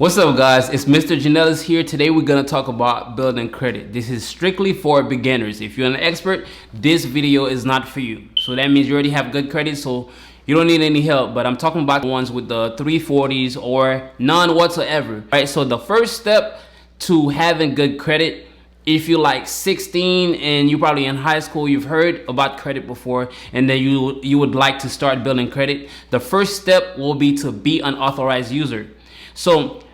What's up, guys? It's Mr. Janellis here. Today we're going to talk about building credit. This is strictly for beginners. If you're an expert, this video is not for you. So that means you already have good credit, so you don't need any help. But I'm talking about the ones with the 340s or none whatsoever. Right? So the first step to having good credit, if you're like 16 and you're probably in high school, you've heard about credit before, and then you would like to start building credit, the first step will be to be an authorized user. So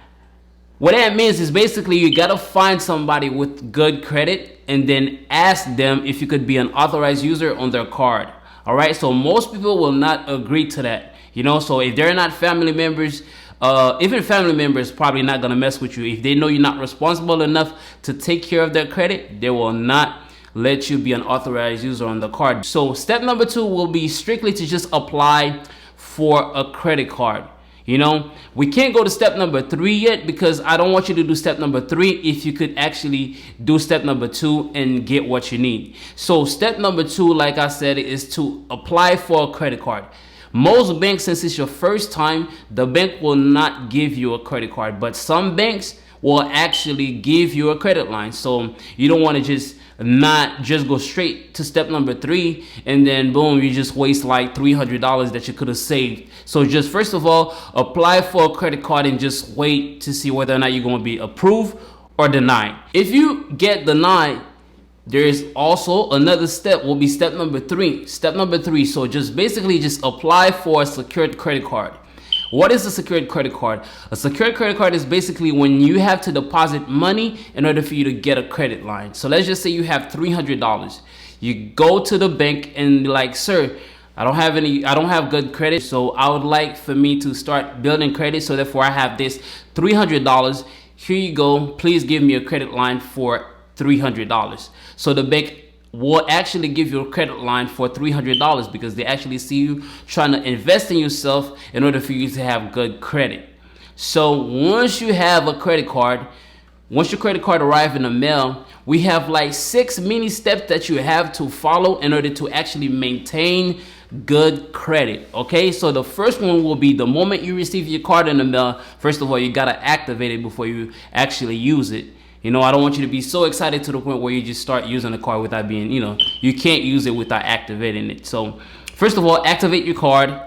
what that means is basically you gotta find somebody with good credit and then ask them if you could be an authorized user on their card. All right, so most people will not agree to that, so if they're not family members, even family members probably not gonna mess with you. If they know you're not responsible enough to take care of their credit, they will not let you be an authorized user on the card. So step number 2 will be strictly to just apply for a credit card. We can't go to step number 3 yet because I don't want you to do step number 3 if you could actually do step number 2 and get what you need. So step number 2, like I said, is to apply for a credit card. Most banks, since it's your first time, the bank will not give you a credit card, but some banks will actually give you a credit line. So you don't want to not just go straight to step number 3 and then boom, you just waste like $300 that you could have saved. So just first of all, apply for a credit card and just wait to see whether or not you're going to be approved or denied. If you get denied, there is also another step, will be step number 3. Step number 3, so just basically just apply for a secured credit card. What is a secured credit card? A secured credit card is basically when you have to deposit money in order for you to get a credit line. So let's just say you have $300. You go to the bank and be like, sir, I don't have good credit, so I would like for me to start building credit, so therefore I have this $300. Here you go, please give me a credit line for $300. So the bank will actually give you a credit line for $300 because they actually see you trying to invest in yourself in order for you to have good credit. So once you have a credit card, once your credit card arrives in the mail, we have like 6 mini steps that you have to follow in order to actually maintain good credit. Okay, so the first one will be the moment you receive your card in the mail, first of all, you gotta activate it before you actually use it. I don't want you to be so excited to the point where you just start using the card without being, you can't use it without activating it. So first of all, activate your card.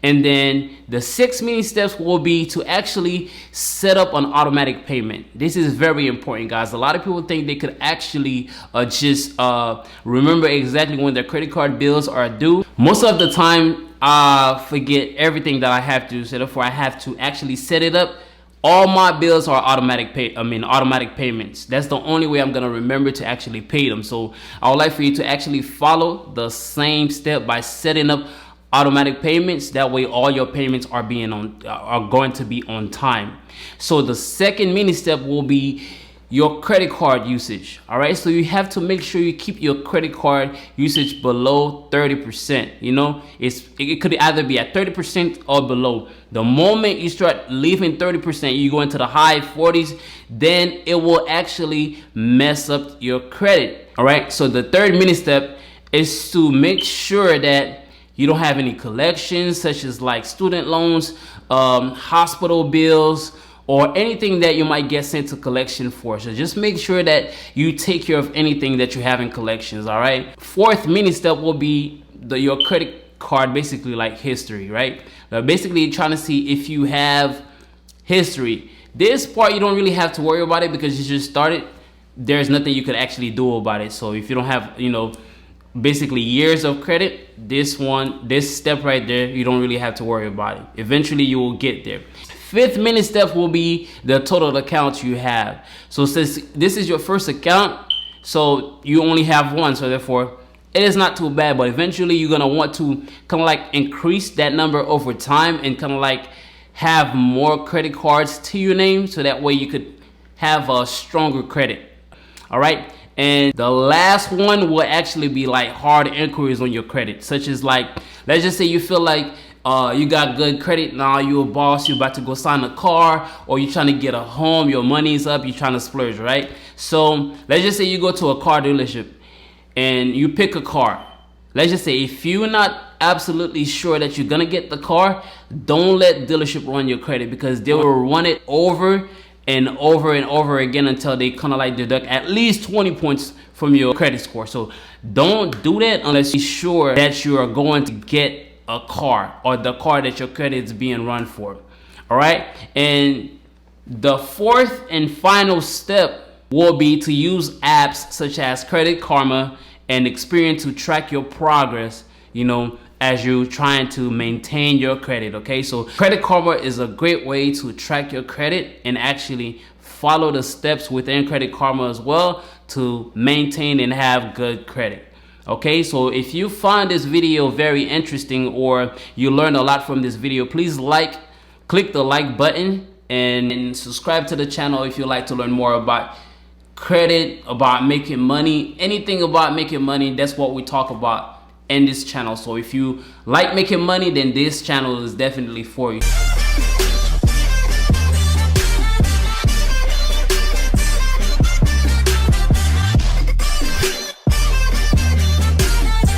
And then the 6 mini steps will be to actually set up an automatic payment. This is very important, guys. A lot of people think they could actually just remember exactly when their credit card bills are due. Most of the time, I forget everything that I have to do. So therefore, I have to actually set it up. All my bills are automatic payments. That's the only way I'm gonna remember to actually pay them. So I would like for you to actually follow the same step by setting up automatic payments. That way all your payments are going to be on time. So the second mini step will be your credit card usage. All right, so you have to make sure you keep your credit card usage below 30%. It could either be at 30% or below. The moment you start leaving 30%, you go into the high 40s, then it will actually mess up your credit. All right, so the third mini step is to make sure that you don't have any collections, such as like student loans, hospital bills, or anything that you might get sent to collection for. So just make sure that you take care of anything that you have in collections. All right, fourth mini step will be your credit card, basically like history, right? Basically trying to see if you have history. This part you don't really have to worry about it because you just started. There's nothing you could actually do about it. So if you don't have basically years of credit, this step right there, you don't really have to worry about it. Eventually you will get there. Fifth mini step will be the total accounts you have. So since this is your first account, so you only have one, so therefore it is not too bad, but eventually you're gonna want to kind of like increase that number over time and kind of like have more credit cards to your name, so that way you could have a stronger credit. All right, and the last one will actually be like hard inquiries on your credit, such as like, let's just say you feel like you got good credit, now you're a boss, you're about to go sign a car, or you're trying to get a home, your money's up, you're trying to splurge, right? So let's just say you go to a car dealership and you pick a car. Let's just say if you're not absolutely sure that you're gonna get the car, don't let dealership run your credit, because they will run it over and over and over again until they kind of like deduct at least 20 points from your credit score. So don't do that unless you're sure that you are going to get a car, or the car that your credit is being run for. All right, and the fourth and final step will be to use apps such as Credit Karma and Experian to track your progress, you know, as you're trying to maintain your credit. Okay, so Credit Karma is a great way to track your credit and actually follow the steps within Credit Karma as well to maintain and have good credit. Okay, so if you find this video very interesting, or you learned a lot from this video, please click the like button and subscribe to the channel if you'd like to learn more about credit, about making money, anything about making money. That's what we talk about in this channel. So if you like making money, then this channel is definitely for you.